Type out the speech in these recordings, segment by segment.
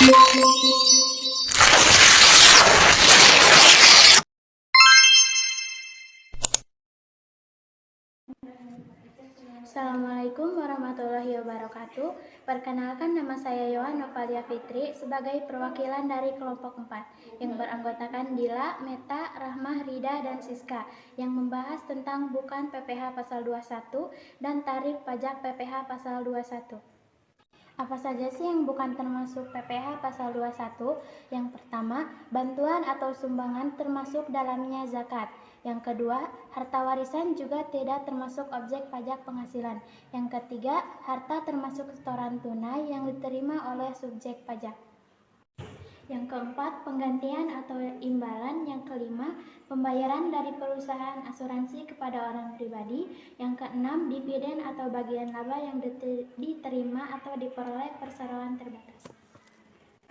Assalamualaikum warahmatullahi wabarakatuh. Perkenalkan, nama saya Yohan Novalia Fitri sebagai perwakilan dari kelompok 4 yang beranggotakan Dila, Meta, Rahmah, Rida, dan Siska yang membahas tentang bukan PPh pasal 21 dan tarif pajak PPh pasal 21. Apa saja sih yang bukan termasuk PPh pasal 21? Yang pertama, bantuan atau sumbangan termasuk dalamnya zakat. Yang kedua, harta warisan juga tidak termasuk objek pajak penghasilan. Yang ketiga, harta termasuk setoran tunai yang diterima oleh subjek pajak. Yang keempat, penggantian atau imbalan. Yang kelima, pembayaran dari perusahaan asuransi kepada orang pribadi. Yang keenam, dividen atau bagian laba yang diterima atau diperoleh perseroan terbatas.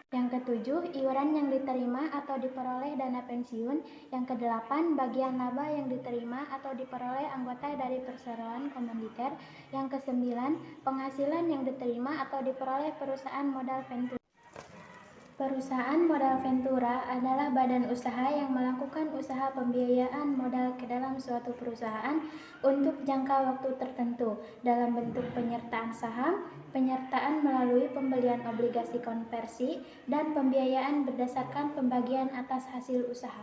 Yang ketujuh, iuran yang diterima atau diperoleh dana pensiun. Yang kedelapan, bagian laba yang diterima atau diperoleh anggota dari perseroan komanditer. Yang kesembilan, penghasilan yang diterima atau diperoleh perusahaan modal ventura. Perusahaan modal ventura adalah badan usaha yang melakukan usaha pembiayaan modal ke dalam suatu perusahaan untuk jangka waktu tertentu dalam bentuk penyertaan saham, penyertaan melalui pembelian obligasi konversi, dan pembiayaan berdasarkan pembagian atas hasil usaha.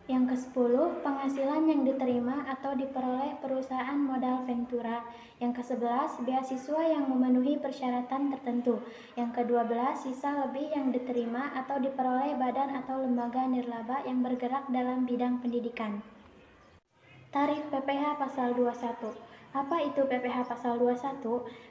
Yang ke-10, penghasilan yang diterima atau diperoleh perusahaan modal ventura. Yang ke-11, beasiswa yang memenuhi persyaratan tertentu. Yang ke-12, sisa lebih yang diterima atau diperoleh badan atau lembaga nirlaba yang bergerak dalam bidang pendidikan. Tarif PPh pasal 21. Apa itu PPh pasal 21?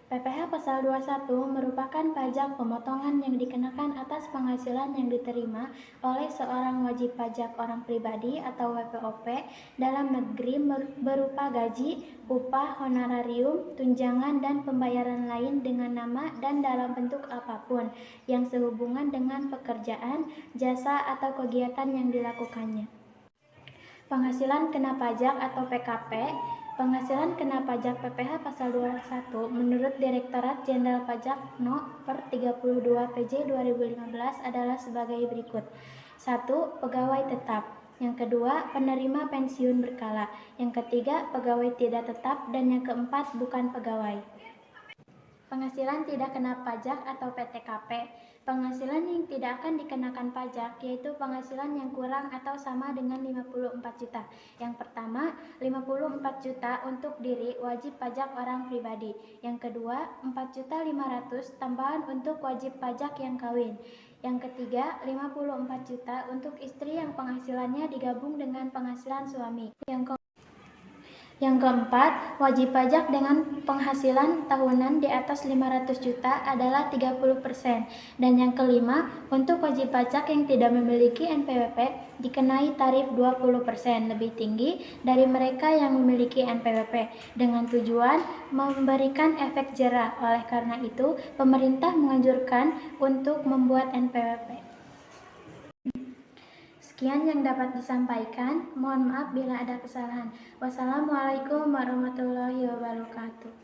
PPh pasal 21 merupakan pajak pemotongan yang dikenakan atas penghasilan yang diterima oleh seorang wajib pajak orang pribadi atau WPOP dalam negeri berupa gaji, upah, honorarium, tunjangan, dan pembayaran lain dengan nama dan dalam bentuk apapun yang sehubungan dengan pekerjaan, jasa, atau kegiatan yang dilakukannya. Penghasilan kena pajak atau PKP. Penghasilan kena pajak PPh pasal 21 menurut Direktorat Jenderal Pajak No. per 32 PJ 2015 adalah sebagai berikut. 1. Pegawai tetap. Yang kedua, penerima pensiun berkala. Yang ketiga, pegawai tidak tetap. Dan yang keempat, bukan pegawai. Penghasilan tidak kena pajak atau PTKP. Penghasilan yang tidak akan dikenakan pajak yaitu penghasilan yang kurang atau sama dengan 54 juta. Yang pertama, 54 juta untuk diri wajib pajak orang pribadi. Yang kedua, 4.500.000 tambahan untuk wajib pajak yang kawin. Yang ketiga, 54 juta untuk istri yang penghasilannya digabung dengan penghasilan suami. Yang keempat, wajib pajak dengan penghasilan tahunan di atas 500 juta adalah 30%. Dan yang kelima, untuk wajib pajak yang tidak memiliki NPWP dikenai tarif 20% lebih tinggi dari mereka yang memiliki NPWP dengan tujuan memberikan efek jera. Oleh karena itu, pemerintah menganjurkan untuk membuat NPWP. Sekian yang dapat disampaikan. Mohon maaf bila ada kesalahan. Wassalamualaikum warahmatullahi wabarakatuh.